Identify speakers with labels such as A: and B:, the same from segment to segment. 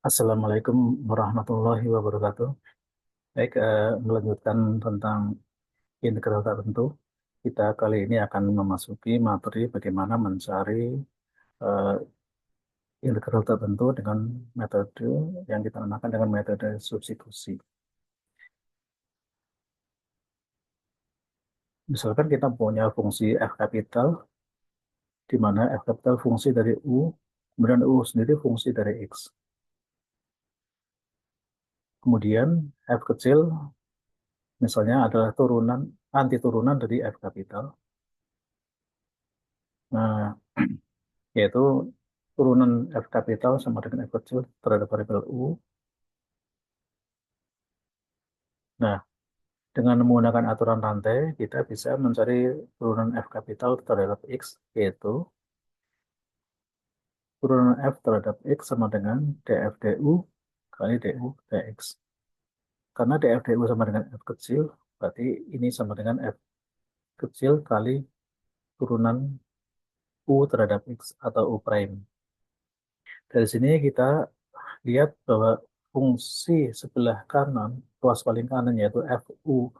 A: Assalamualaikum warahmatullahi wabarakatuh. Baik, melanjutkan tentang integral tak tentu. Kita kali ini akan memasuki materi bagaimana mencari eh, integral tertentu dengan metode yang kita namakan dengan metode substitusi. Misalkan kita punya fungsi f kapital, di mana f kapital fungsi dari u, kemudian u sendiri fungsi dari x. Kemudian f kecil misalnya adalah anti turunan dari f kapital. Nah, yaitu turunan F kapital sama dengan F kecil terhadap variabel U. Nah, dengan menggunakan aturan rantai, kita bisa mencari turunan F kapital terhadap X, yaitu turunan F terhadap X sama dengan df du kali du dx. Karena df du sama dengan F kecil, berarti ini sama dengan F kecil kali turunan U terhadap X atau U prime. Dari sini kita lihat bahwa fungsi sebelah kanan, ruas paling kanan yaitu fu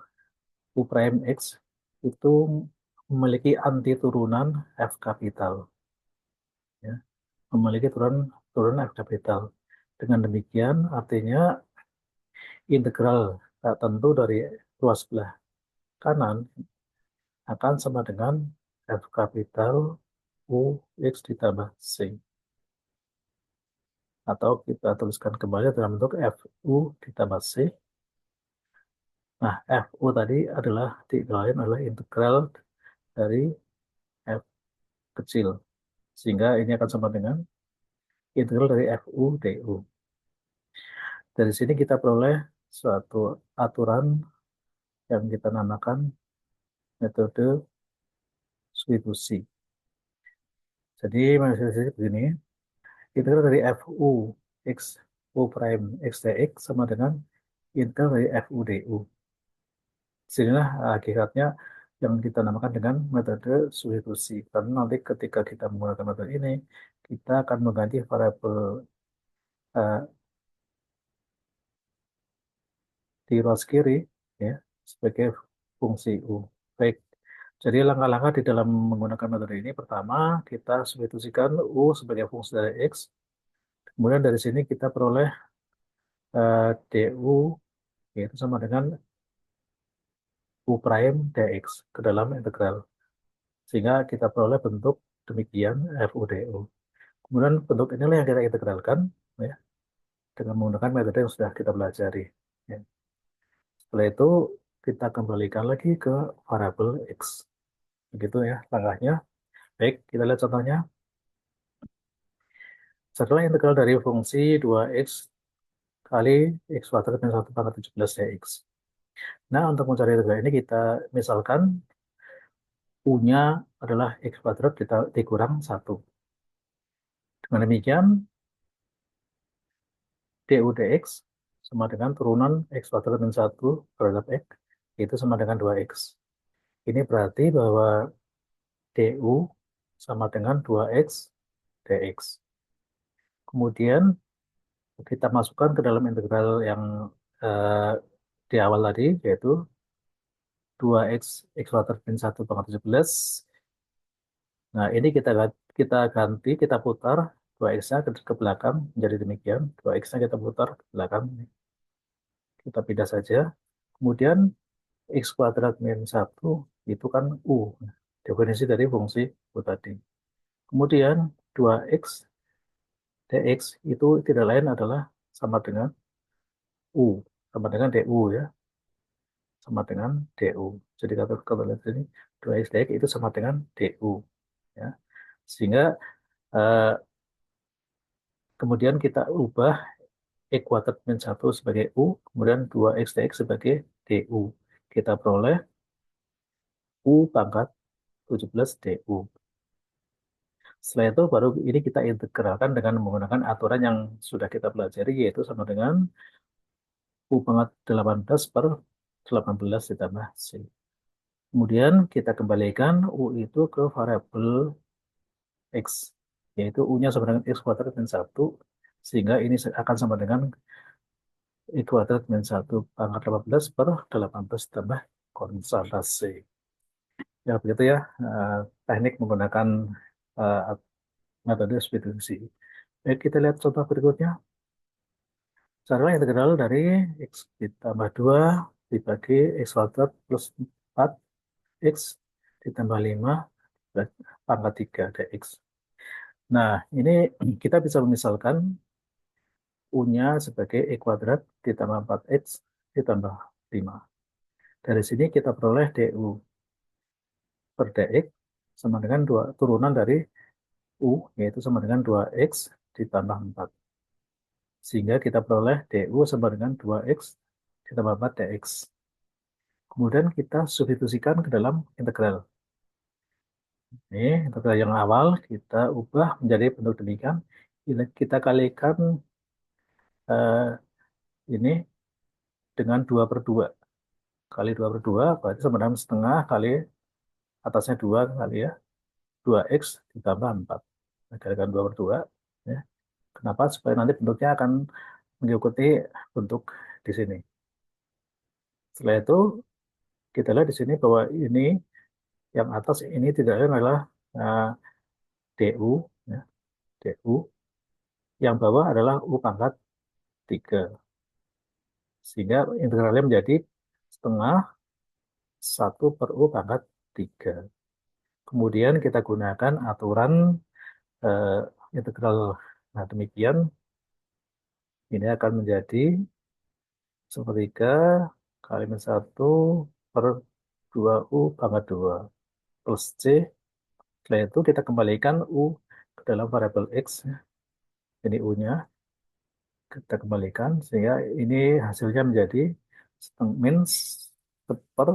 A: U prime X itu memiliki anti turunan F kapital, ya, memiliki turunan F kapital. Dengan demikian, artinya integral tak tentu dari ruas sebelah kanan akan sama dengan F kapital U X ditambah C. Atau kita tuliskan kembali dalam bentuk FU ditambah C. Nah, FU tadi adalah dikalikan adalah integral dari F kecil. Sehingga ini akan sama dengan integral dari FU DU. Dari sini kita peroleh suatu aturan yang kita namakan metode substitusi. Jadi maksudnya begini, integral dari FU X U prime X dx sama dengan integral dari FU DU. Disinilah hakikatnya yang kita namakan dengan metode substitusi. Karena nanti ketika kita menggunakan metode ini, kita akan mengganti variabel uh, di ruas kiri ya sebagai fungsi U. Baik. Jadi langkah-langkah di dalam menggunakan metode ini, pertama kita substitusikan U sebagai fungsi dari X. Kemudian dari sini kita peroleh DU yaitu sama dengan U prime dx ke dalam integral. Sehingga kita peroleh bentuk demikian FU DU. Kemudian bentuk inilah yang kita integralkan ya, dengan menggunakan metode yang sudah kita pelajari. Ya. Setelah itu kita kembalikan lagi ke variabel X. Begitu ya langkahnya. Baik, kita lihat contohnya. Setelah integral dari fungsi 2x kali x kuadrat min 1 pangkat 17 dx. Nah, untuk mencari integral ini kita misalkan U-nya adalah x kuadrat kita dikurang 1. Dengan demikian, du dx sama dengan turunan x kuadrat min 1 terhadap x, itu sama dengan 2x. Ini berarti bahwa du sama dengan 2x dx. Kemudian kita masukkan ke dalam integral yang eh, di awal tadi, yaitu 2x x kuadrat min 1 pangkat 17. Nah, ini kita ganti, kita putar 2x-nya ke belakang menjadi demikian. 2x-nya kita putar ke belakang. Kita pindah saja. Kemudian x kuadrat min 1 itu kan U. Definisi dari fungsi U tadi. Kemudian 2x dx itu tidak lain adalah sama dengan U. Sama dengan du ya. Sama dengan du. Jadi kalau lihat sini 2x dx itu sama dengan du. Ya. Sehingga eh, kemudian kita ubah x kuadrat min 1 sebagai U, kemudian 2x dx sebagai du. Kita peroleh U pangkat 17 du. Setelah itu baru ini kita integralkan dengan menggunakan aturan yang sudah kita pelajari, yaitu sama dengan U pangkat 18 per 18 ditambah C. Kemudian kita kembalikan U itu ke variabel X, yaitu U-nya sama dengan X kuadrat min 1 Sehingga ini akan sama dengan I kuadrat min 1 pangkat 18 per 18 tambah konstantasi. Ya, begitu ya. Teknik menggunakan eh, metode substitusi. Baik, kita lihat contoh berikutnya. Carilah integral dari X ditambah 2 dibagi X kuadrat plus 4 X ditambah 5 pangkat 3 dx. Nah, ini kita bisa memisalkan U-nya sebagai E kuadrat ditambah 4X ditambah 5. Dari sini kita peroleh DU per dx sama dengan turunan dari U, yaitu sama dengan 2X ditambah 4. Sehingga kita peroleh DU sama dengan 2X ditambah 4 dx. Kemudian kita substitusikan ke dalam integral. Ini integral yang awal kita ubah menjadi bentuk demikian. Kita kalikan ini dengan 2 per 2. Kali 2 per 2 berarti sama dengan setengah kali atasnya 2 kali ya. 2X ditambah 4. Nah, kalikan 2 per 2. Ya. Kenapa? Supaya nanti bentuknya akan mengikuti bentuk di sini. Setelah itu, kita lihat di sini bahwa ini yang atas ini tidak lain adalah uh, DU. Ya, DU. Yang bawah adalah U pangkat 3. Sehingga integralnya menjadi setengah 1 per U pangkat 3. Kemudian kita gunakan aturan eh, integral. Nah, demikian ini akan menjadi sepertiga kali min 1 per 2U pangkat 2 plus C. Setelah itu kita kembalikan U ke dalam variabel X. Ini U-nya kita kembalikan sehingga ini hasilnya menjadi min per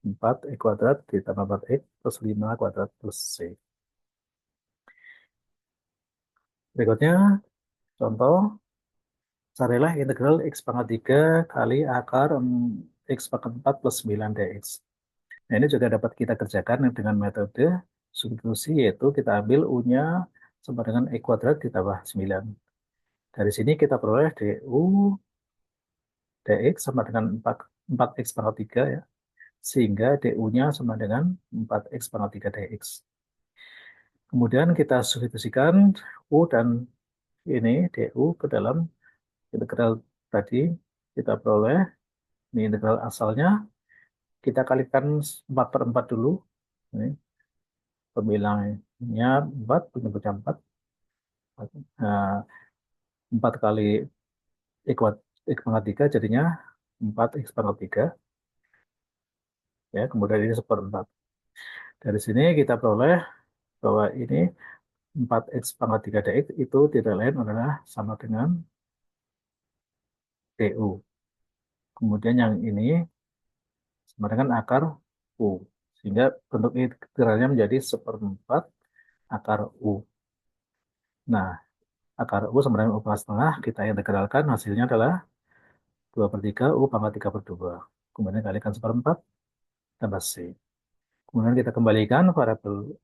A: 4 E kuadrat ditambah 4X plus 5 kuadrat plus C. Berikutnya contoh. Carilah integral X pangkat 3 kali akar X pangkat 4 plus 9 dx. Nah, ini juga dapat kita kerjakan dengan metode substitusi, yaitu kita ambil U-nya sama dengan E kuadrat ditambah 9. Dari sini kita peroleh DU dx sama dengan 4X pangkat 3 ya. Sehingga DU-nya sama dengan 4X pangkat 3 dx. Kemudian kita substitusikan U dan ini DU ke dalam integral tadi. Kita peroleh ini integral asalnya. Kita kalikan 4 per 4 dulu. Ini pembilangnya 4, penyebutnya 4. Nah, 4 kali X pangkat 3 jadinya 4 X pangkat 3. Ya, kemudian ini seperempat. Dari sini kita peroleh bahwa ini 4 X pangkat 3 dx itu tidak lain adalah sama dengan DU. Kemudian yang ini sama dengan akar U. Sehingga bentuk integralnya menjadi seperempat akar U. Nah, akar U sama dengan U pangkat setengah, kita integralkan, hasilnya adalah 2 per 3 U pangkat 3 per 2. Kemudian kalikan seperempat, tambah C. Kemudian kita kembalikan variabel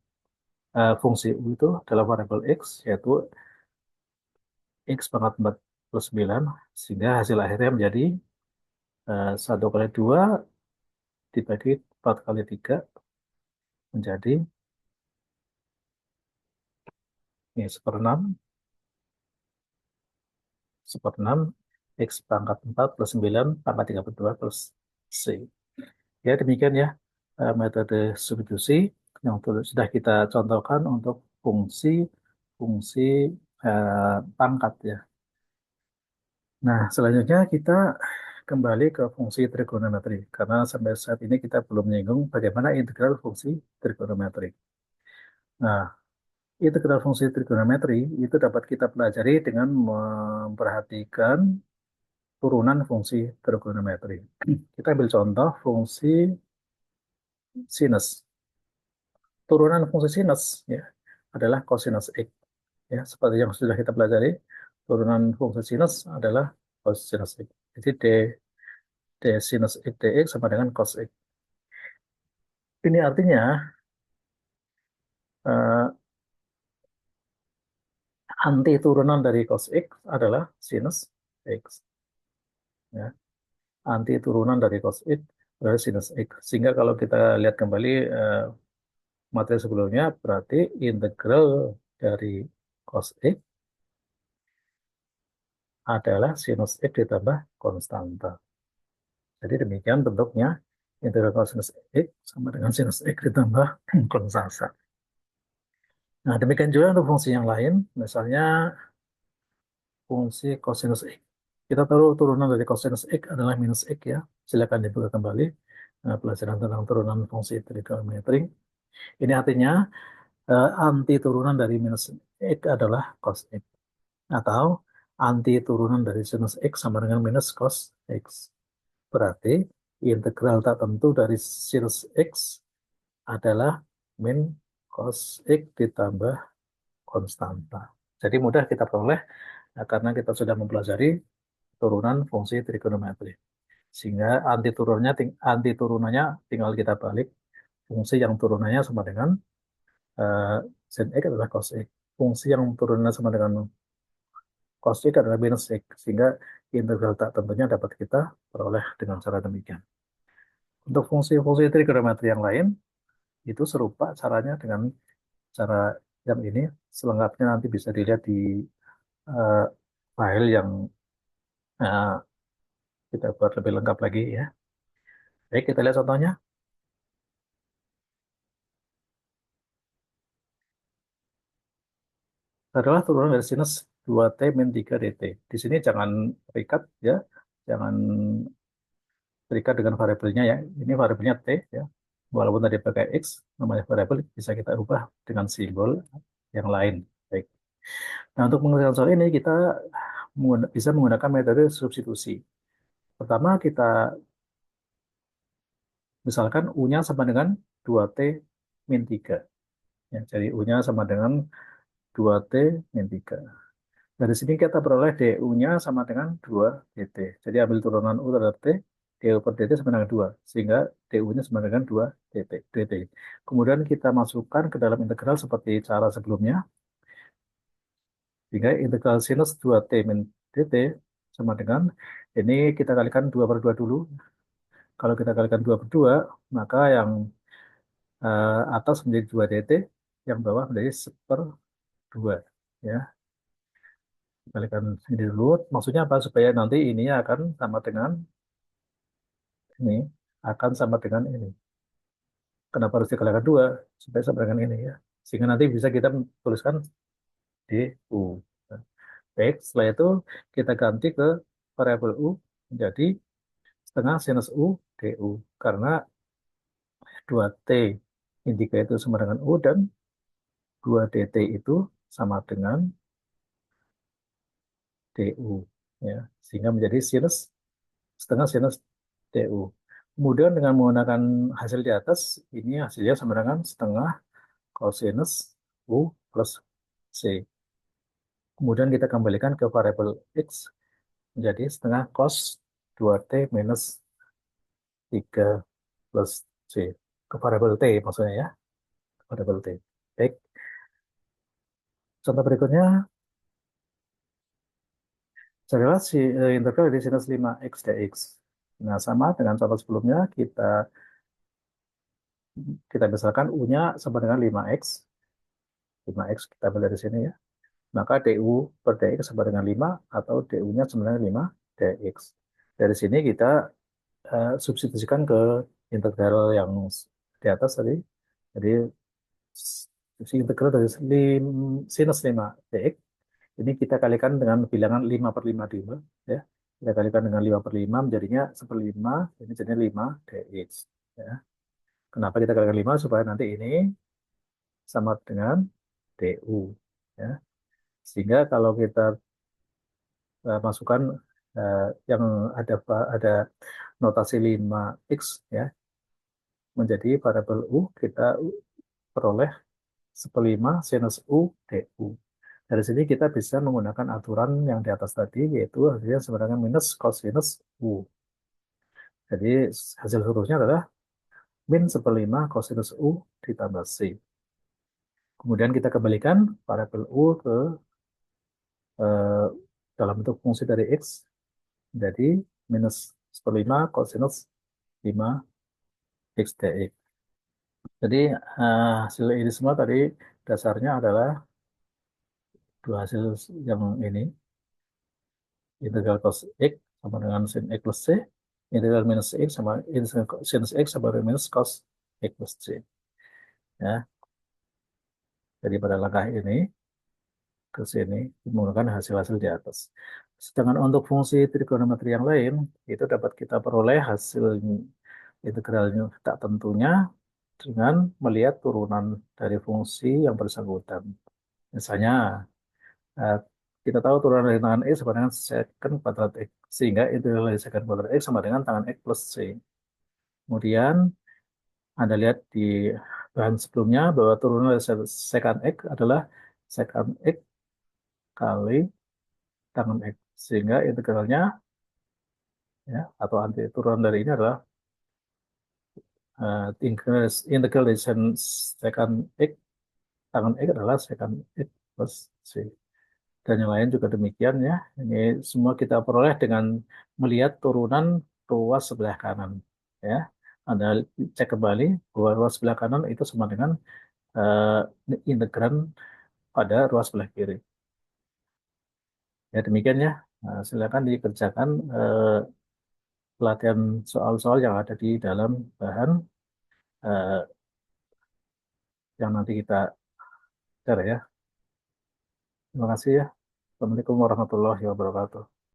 A: fungsi U itu adalah variabel X, yaitu X pangkat 4 plus 9, sehingga hasil akhirnya menjadi 1 kali 2 dibagi 4 kali 3, menjadi ini seperenam X pangkat 4 plus 9 pangkat 3 per 2 plus C. Ya, demikian ya metode substitusi yang sudah kita contohkan untuk fungsi fungsi pangkat ya. Nah, selanjutnya kita kembali ke fungsi trigonometri karena sampai saat ini kita belum menyinggung bagaimana integral fungsi trigonometri. Nah, integral fungsi trigonometri itu dapat kita pelajari dengan memperhatikan turunan fungsi trigonometri. Kita ambil contoh fungsi sinus. Turunan fungsi sinus ya adalah cosinus X. Ya, seperti yang sudah kita pelajari, turunan fungsi sinus adalah cosinus X. Jadi d sinus X dx sama dengan cos X. Ini artinya eh, Anti turunan dari cos X adalah sinus X. Ya. Anti turunan dari cos X adalah sinus X. Sehingga kalau kita lihat kembali materi sebelumnya, berarti integral dari cos X adalah sinus X ditambah konstanta. Jadi demikian bentuknya, integral cosinus X sama dengan sinus X ditambah konstanta. Nah, demikian juga untuk fungsi yang lain, misalnya fungsi cosinus X. Kita tahu turunan dari cosinus X adalah minus X ya. Silakan dibuka kembali pelajaran tentang turunan fungsi trigonometri. Ini artinya anti turunan dari minus X adalah cos X. Atau anti turunan dari sinus X sama dengan minus cos X. Berarti integral tak tentu dari sinus X adalah min cos X ditambah konstanta. Jadi mudah kita peroleh karena kita sudah mempelajari turunan fungsi trigonometri. Sehingga anti turunannya tinggal kita balik. Fungsi yang turunannya sama dengan sin X adalah cos X. Fungsi yang turunannya sama dengan cos X adalah minus X. Sehingga integral tak tentunya dapat kita peroleh dengan cara demikian. Untuk fungsi-fungsi trigonometri yang lain, itu serupa caranya dengan cara yang ini. Selengkapnya nanti bisa dilihat di uh, file yang uh, kita buat lebih lengkap lagi ya. Baik, kita lihat contohnya. Adalah turunan dari sinus 2T min 3 dt. Di sini jangan terikat ya, jangan terikat dengan variabelnya ya. Ini variabelnya T ya. Walaupun tadi pakai X, namanya variabel bisa kita ubah dengan simbol yang lain. Baik. Nah, untuk mengerjakan soal ini kita bisa menggunakan metode substitusi. Pertama kita misalkan U-nya sama dengan 2T min 3. Ya, jadi U-nya sama dengan 2T min 3. Dari sini kita peroleh DU-nya sama dengan 2 dt. Jadi ambil turunan U terhadap T, DU per dt sama dengan 2. Sehingga DU-nya sama dengan 2 dt. Kemudian kita masukkan ke dalam integral seperti cara sebelumnya. Sehingga integral sinus 2T min dt sama dengan, ini kita kalikan 2 per 2 dulu. Kalau kita kalikan 2 per 2, maka yang atas menjadi 2 dt, yang bawah menjadi 1/2. Ya, kalikan ini dulu. Maksudnya apa? Supaya nanti ini akan sama dengan ini, akan sama dengan ini. Kenapa harus dikalikan 2? Supaya sama dengan ini ya. Sehingga nanti bisa kita tuliskan DU. Baik, setelah itu kita ganti ke variabel U menjadi setengah sinus U DU. Karena 2T min 3 itu sama dengan U dan 2 dt itu sama dengan DU. Ya. Sehingga menjadi sinus setengah sinus DU. Kemudian dengan menggunakan hasil di atas, ini hasilnya sama dengan setengah cosinus U plus C. Kemudian kita kembalikan ke variabel X menjadi setengah cos 2T minus 3 plus C. Ke variabel T maksudnya ya. Variabel T. Baik. Contoh berikutnya adalah integral dari sinus 5x dx. Nah, sama dengan contoh sebelumnya, kita misalkan U-nya sama dengan 5x. 5x kita ambil dari sini ya. Maka du per dx sama dengan 5 atau du-nya sama dengan 5 dx. Dari sini kita substitusikan ke integral yang di atas tadi. Jadi integral dari sinus 5 dx ini kita kalikan dengan bilangan 5 per 5 dulu ya. Kita kalikan dengan 5 per 5 menjadinya 1/5, ini jadinya 5 dx ya. Kenapa kita kalikan 5? Supaya nanti ini sama dengan du ya. Sehingga kalau kita masukkan yang ada notasi 5x ya menjadi variabel u, kita peroleh 1/5 sinus u du. Dari sini kita bisa menggunakan aturan yang di atas tadi, yaitu hasilnya sebenarnya minus cosinus u. Jadi hasil seluruhnya adalah min 1/5 cosinus u ditambah c. Kemudian kita kembalikan variabel u ke dalam bentuk fungsi dari X menjadi minus 1/5 kosinus 5 X dx. Jadi hasil ini semua tadi dasarnya adalah dua hasil yang ini, integral cos X sama dengan sin X plus C, integral minus X sama sin X sama dengan minus cos X plus C. Ya, jadi pada langkah ini ke sini menggunakan hasil-hasil di atas. Sedangkan untuk fungsi trigonometri yang lain, itu dapat kita peroleh hasil integralnya tak tentunya dengan melihat turunan dari fungsi yang bersangkutan. Misalnya, eh, kita tahu turunan dari tangan X sama dengan secant kuadrat X, sehingga integral dari secant kuadrat X sama dengan tangan X plus C. Kemudian, Anda lihat di bahan sebelumnya bahwa turunan dari secant X adalah secant X kali tangan X, sehingga integralnya ya atau anti turunan dari ini adalah integral dari secant X tangan X adalah secant X plus C. Dan yang lain juga demikian ya. Ini semua kita peroleh dengan melihat turunan ruas sebelah kanan. Ya, Anda cek kembali bahwa ruas sebelah kanan itu sama dengan integran pada ruas sebelah kiri. Ya demikian ya. Nah, silakan dikerjakan pelatihan soal-soal yang ada di dalam bahan eh, yang nanti kita share ya. Terima kasih ya. Assalamualaikum warahmatullahi wabarakatuh.